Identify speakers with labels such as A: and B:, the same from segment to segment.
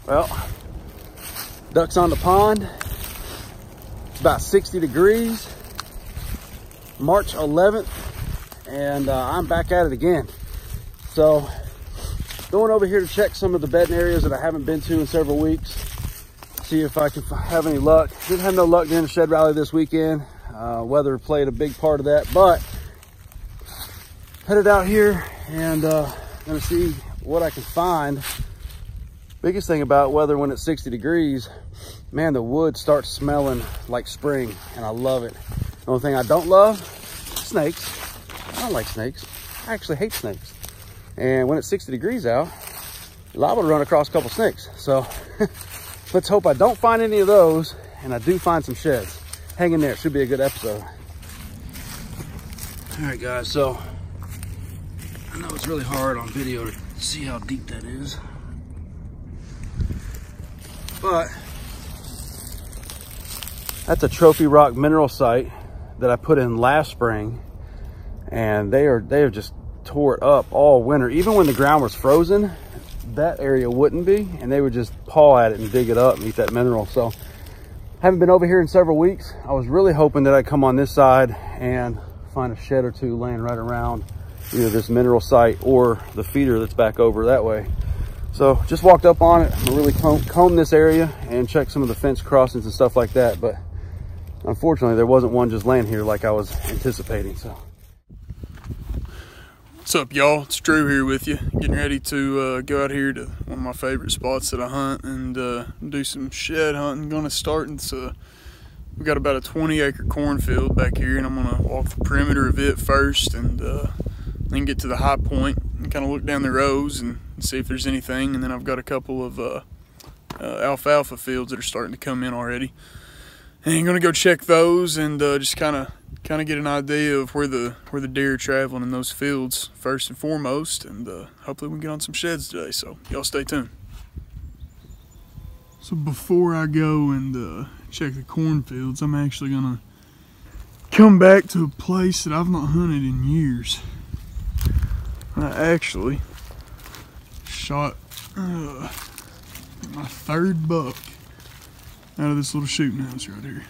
A: Well, ducks on the pond. It's about 60 degrees, March 11th, and I'm back at it again. So going over here to check some of the bedding areas that I haven't been to in several weeks. See if I can have any luck. Didn't have no luck during the shed rally this weekend. Weather played a big part of that, but headed out here and gonna see what I can find. Biggest thing about weather when it's 60 degrees, man, the wood starts smelling like spring, and I love it. The only thing I don't love, snakes. I don't like snakes. I actually hate snakes. And when it's 60 degrees out, you're liable to run across a couple snakes. So let's hope I don't find any of those, and I do find some sheds. Hang in there, it should be a good episode. All right, guys, so I know it's really hard on video to see how deep that is, but that's a trophy rock mineral site that I put in last spring, and they have just tore it up all winter. Even when the ground was frozen, that area wouldn't be, and they would just paw at it and dig it up and eat that mineral. So haven't been over here in several weeks. I was really hoping that I'd come on this side and find a shed or two laying right around either this mineral site or the feeder that's back over that way. So just walked up on it. I'm gonna really comb this area and check some of the fence crossings and stuff like that, but unfortunately there wasn't one just laying here like I was anticipating. So
B: what's up, y'all? It's Drew here with you, getting ready to go out here to one of my favorite spots that I hunt and do some shed hunting. Gonna start, we've got about a 20-acre cornfield back here, and I'm gonna walk the perimeter of it first, and then get to the high point and kind of look down the rows and see if there's anything. And then I've got a couple of alfalfa fields that are starting to come in already, and I'm gonna go check those and just kind of get an idea of where the deer are traveling in those fields first and foremost, and hopefully we can get on some sheds today. So y'all stay tuned. So before I go and check the cornfields, I'm actually gonna come back to a place that I've not hunted in years. I actually shot my third buck out of this little shooting house right here.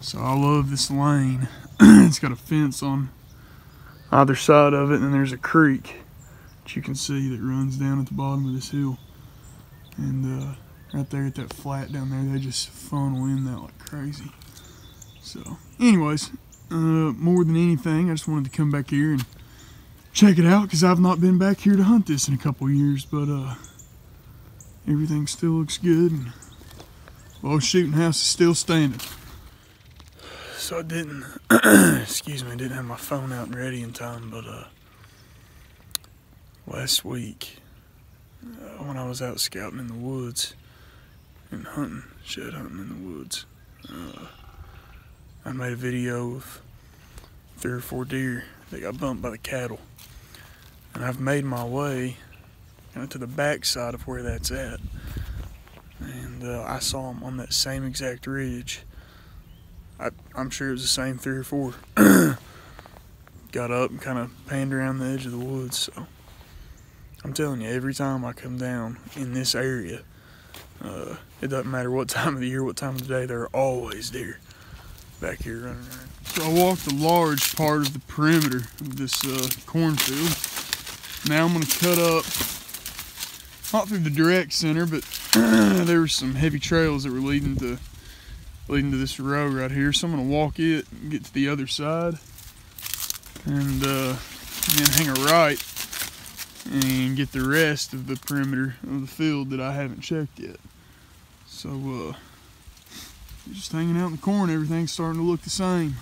B: So I love this lane. It's got a fence on either side of it, and then there's a creek that you can see that runs down at the bottom of this hill. And right there at that flat down there, they just funnel in that like crazy. So anyways, more than anything, I just wanted to come back here and check it out, because I've not been back here to hunt this in a couple years, but everything still looks good, and the old shooting house is still standing. So I didn't, excuse me, I didn't have my phone out and ready in time, but last week, when I was out scouting in the woods and hunting, shed hunting in the woods, I made a video of 3 or 4 deer that got bumped by the cattle. And I've made my way kind of to the back side of where that's at. And I saw them on that same exact ridge. I'm sure it was the same 3 or 4. Got up and kind of panned around the edge of the woods. So I'm telling you, every time I come down in this area, it doesn't matter what time of the year, what time of the day, there are always deer back here running around. So I walked a large part of the perimeter of this cornfield. Now I'm going to cut up, not through the direct center, but there were some heavy trails that were leading to this row right here. So I'm going to walk it and get to the other side, and then hang a right and get the rest of the perimeter of the field that I haven't checked yet. So just hanging out in the corn, everything's starting to look the same.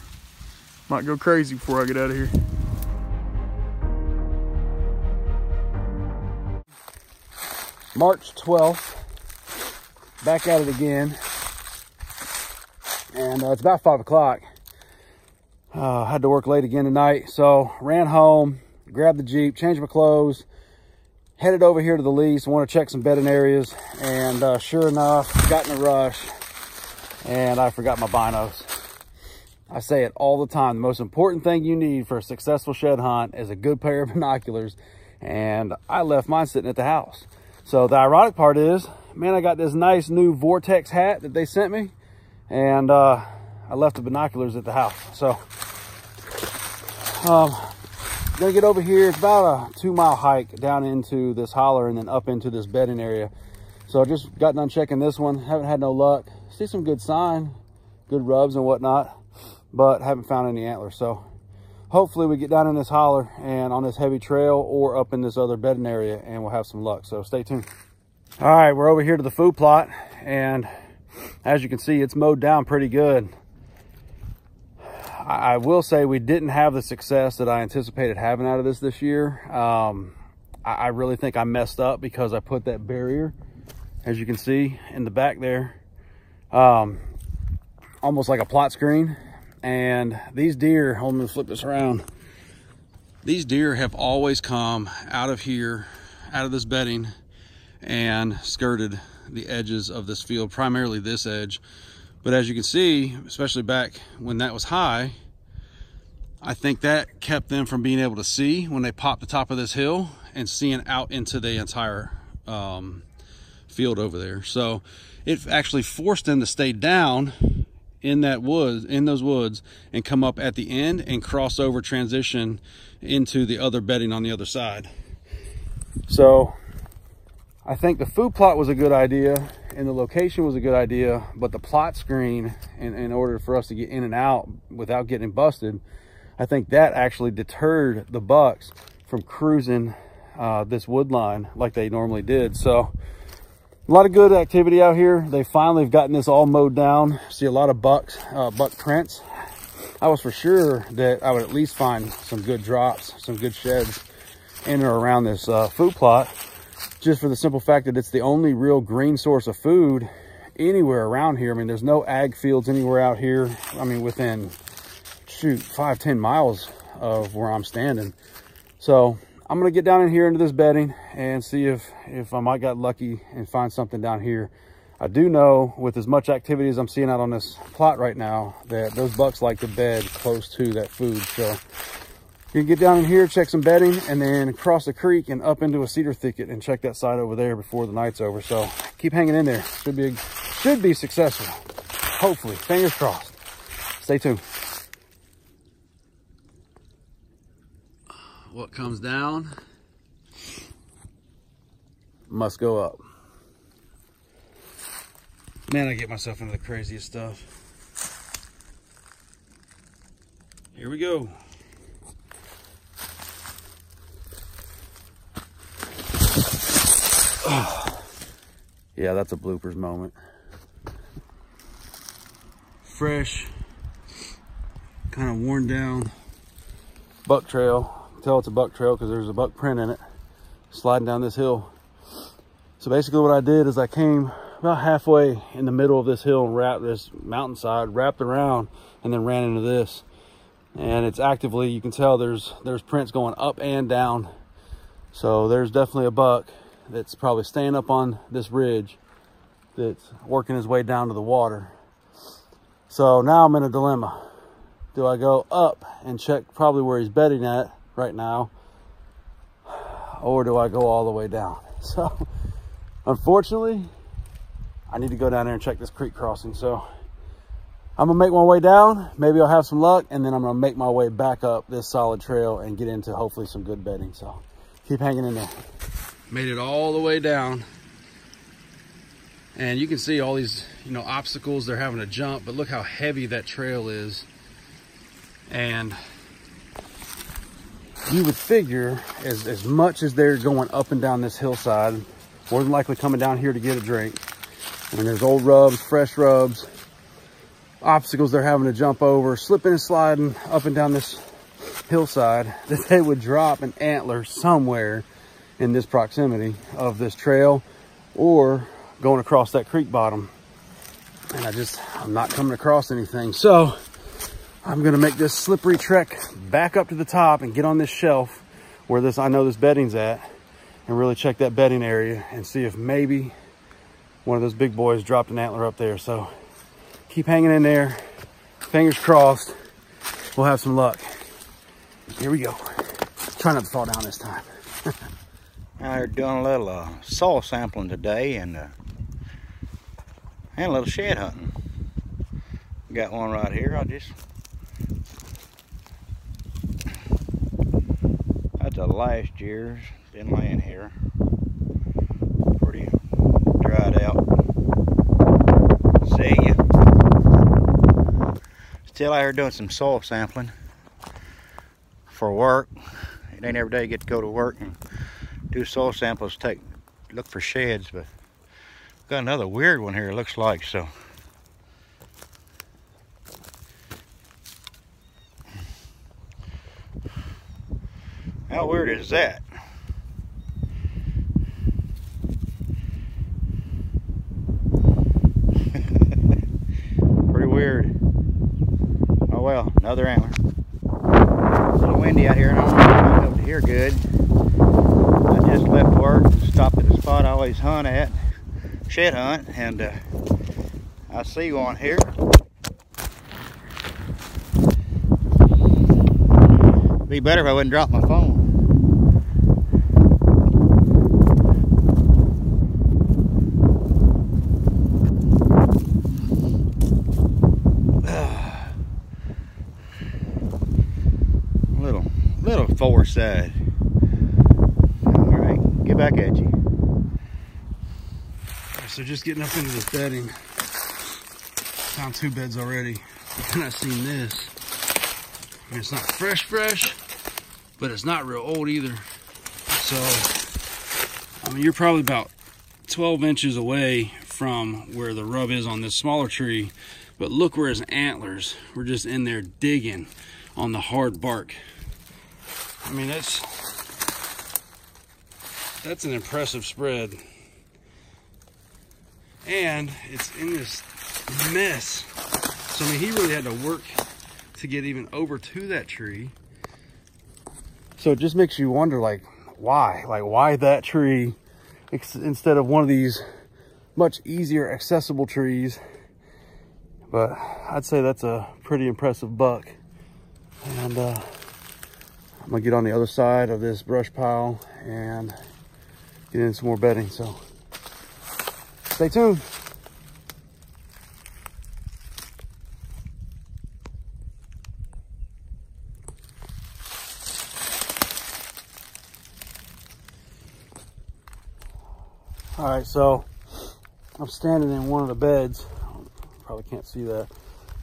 B: Might go crazy before I get out of here.
A: March 12th, back at it again, and it's about 5 o'clock. I had to work late again tonight, so ran home, grabbed the Jeep, changed my clothes, headed over here to the lease. I want to check some bedding areas, and sure enough, got in a rush, and I forgot my binos. I say it all the time, the most important thing you need for a successful shed hunt is a good pair of binoculars, and I left mine sitting at the house. So the ironic part is, man, I got this nice new Vortex hat that they sent me, and I left the binoculars at the house. So gonna get over here. It's about a 2-mile hike down into this holler and then up into this bedding area. So I just got done checking this one. Haven't had no luck. See some good sign, good rubs and whatnot, but haven't found any antlers. So hopefully we get down in this holler and on this heavy trail or up in this other bedding area and we'll have some luck. So stay tuned. All right, we're over here to the food plot, and as you can see, it's mowed down pretty good. I will say we didn't have the success that I anticipated having out of this year. I really think I messed up because I put that barrier, as you can see in the back there, almost like a plot screen. And these deer, hold on, let me flip this around. These deer have always come out of here, out of this bedding, and skirted the edges of this field, primarily this edge. But as you can see, especially back when that was high, I think that kept them from being able to see when they popped the top of this hill and seeing out into the entire field over there. So it actually forced them to stay down in those woods and come up at the end and cross over, transition into the other bedding on the other side. So I think the food plot was a good idea and the location was a good idea, but the plot screen, in order for us to get in and out without getting busted, I think that actually deterred the bucks from cruising this wood line like they normally did. So a lot of good activity out here. They finally have gotten this all mowed down. See a lot of buck prints. I was for sure that I would at least find some good drops, some good sheds in or around this food plot, just for the simple fact that it's the only real green source of food anywhere around here. I mean, there's no ag fields anywhere out here. I mean, within, shoot, 5-10 miles of where I'm standing. So I'm gonna get down in here into this bedding and see if I might got lucky and find something down here. I do know, with as much activity as I'm seeing out on this plot right now, that those bucks like to bed close to that food. So you can get down in here, check some bedding, and then cross the creek and up into a cedar thicket and check that side over there before the night's over. So keep hanging in there. Should be successful. Hopefully, fingers crossed. Stay tuned. What comes down must go up. Man, I get myself into the craziest stuff. Here we go. Oh. Yeah, that's a bloopers moment. Fresh, kind of worn down buck trail. Tell it's a buck trail because there's a buck print in it, sliding down this hill. So basically what I did is I came about halfway in the middle of this hill and wrapped this mountainside, wrapped around, and then ran into this. And it's actively, you can tell there's prints going up and down. So there's definitely a buck that's probably staying up on this ridge that's working his way down to the water. So now I'm in a dilemma. Do I go up and check probably where he's bedding at right now, or do I go all the way down? So unfortunately, I need to go down there and check this creek crossing. So I'm gonna make my way down. Maybe I'll have some luck, and then I'm gonna make my way back up this solid trail and get into hopefully some good bedding. So keep hanging in there. Made it all the way down, and you can see all these, obstacles they're having to jump, but look how heavy that trail is. And you would figure as much as they're going up and down this hillside, more than likely coming down here to get a drink. I mean, there's old rubs, fresh rubs, obstacles they're having to jump over, slipping and sliding up and down this hillside, that they would drop an antler somewhere in this proximity of this trail or going across that creek bottom. And I'm not coming across anything. So I'm gonna make this slippery trek back up to the top and get on this shelf where I know this bedding's at, and really check that bedding area and see if maybe one of those big boys dropped an antler up there. So keep hanging in there, fingers crossed, we'll have some luck. Here we go. Try not to fall down this time.
C: Out here doing a little soil sampling today and a little shed hunting. Got one right here. That's a last year's. Been laying here. Pretty dried out. See ya. Still out here doing some soil sampling for work. It ain't every day you get to go to work and do soil samples, look for sheds, but got another weird one here, it looks like. So how weird is that? Pretty weird. Oh well, another antler. It's a little windy out here and I don't know if I'm able to hear good. I just left work and stopped at a spot I always hunt at, shed hunt, and I see one here. It'd be better if I wouldn't drop my phone. Little four-side. Alright, get back at you.
A: So just getting up into this bedding. Found 2 beds already. And I've seen this. I mean, it's not fresh, but it's not real old either. So, I mean, you're probably about 12 inches away from where the rub is on this smaller tree. But look where his antlers were just in there digging on the hard bark. I mean, that's an impressive spread. And it's in this mess. So, I mean, he really had to work to get even over to that tree. So it just makes you wonder, like, why? Like, why that tree instead of one of these much easier accessible trees? But I'd say that's a pretty impressive buck. And I'm gonna get on the other side of this brush pile and get in some more bedding. So stay tuned. All right, so I'm standing in one of the beds. Probably can't see that,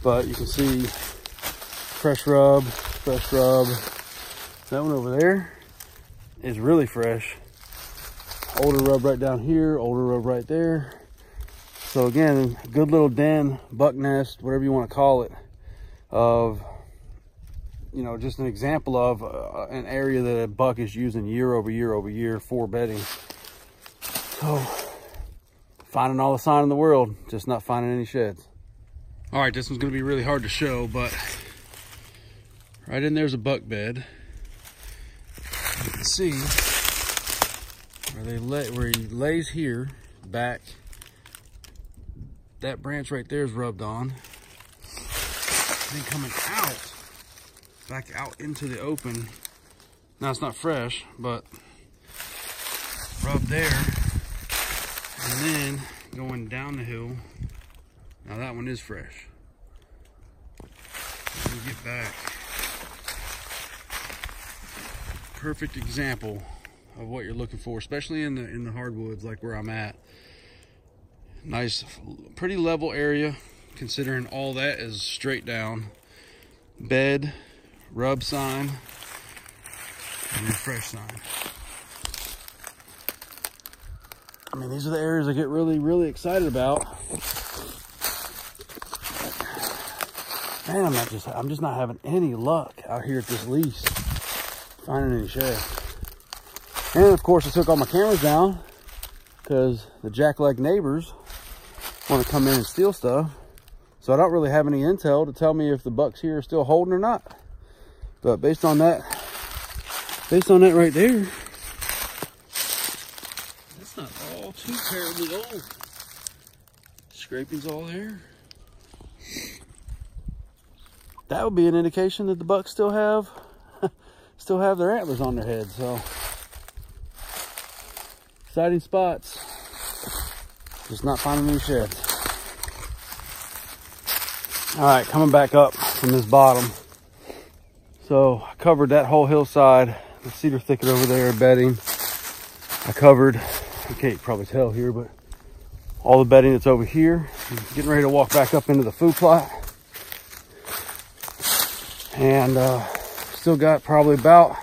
A: but you can see fresh rub. That one over there is really fresh. Older rub right down here, older rub right there. So again, good little den, buck nest, whatever you want to call it, of, you know, just an example of an area that a buck is using year over year for bedding. So, finding all the sign in the world, just not finding any sheds. All right, this one's gonna be really hard to show, but right in there's a buck bed. You can see where he lays here, back. That branch right there is rubbed on. Then coming out, back out into the open. Now it's not fresh, but rubbed there. And then going down the hill. Now that one is fresh. Let me get back. Perfect example of what you're looking for, especially in the hardwoods like where I'm at. Nice, pretty level area, considering all that is straight down. Bed, rub sign, and refresh sign. I mean, these are the areas I get really, really excited about. Man, I'm just not having any luck out here at this lease, finding any sheds. And of course, I took all my cameras down because the jackleg neighbors want to come in and steal stuff. So I don't really have any intel to tell me if the bucks here are still holding or not. But based on that right there, that's not all too terribly old. Scraping's all there. That would be an indication that the bucks still have their antlers on their head. So exciting spots. Just not finding any sheds. All right, coming back up from this bottom. So I covered that whole hillside, the cedar thicket over there, bedding. I covered, you can't probably tell here, but all the bedding that's over here. I'm getting ready to walk back up into the food plot. And still got probably about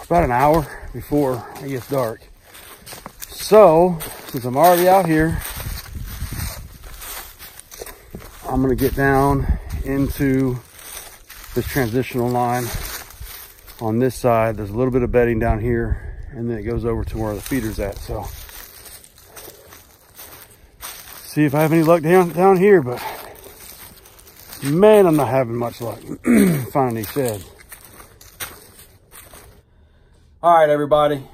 A: an hour before it gets dark. So since I'm already out here, I'm gonna get down into this transitional line on this side. There's a little bit of bedding down here, and then it goes over to where the feeder's at. So see if I have any luck down here, but man, I'm not having much luck finding these sheds. All right, everybody.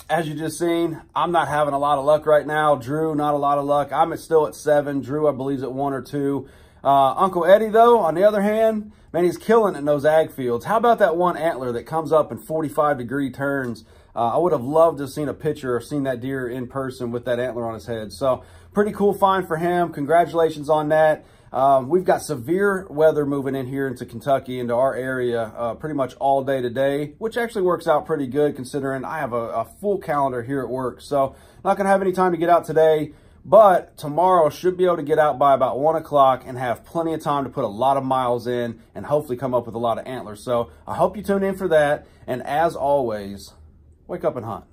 A: As you just seen, I'm not having a lot of luck right now. Drew, not a lot of luck. I'm still at 7. Drew, I believe, is at 1 or 2. Uncle Eddie, though, on the other hand, man, he's killing it in those ag fields. How about that one antler that comes up in 45-degree turns? I would have loved to have seen a picture or seen that deer in person with that antler on his head. So pretty cool find for him. Congratulations on that. We've got severe weather moving in here into Kentucky, into our area, pretty much all day today, which actually works out pretty good considering I have a full calendar here at work. So not going to have any time to get out today, but tomorrow should be able to get out by about 1 o'clock and have plenty of time to put a lot of miles in and hopefully come up with a lot of antlers. So I hope you tune in for that. And as always, wake up and hunt.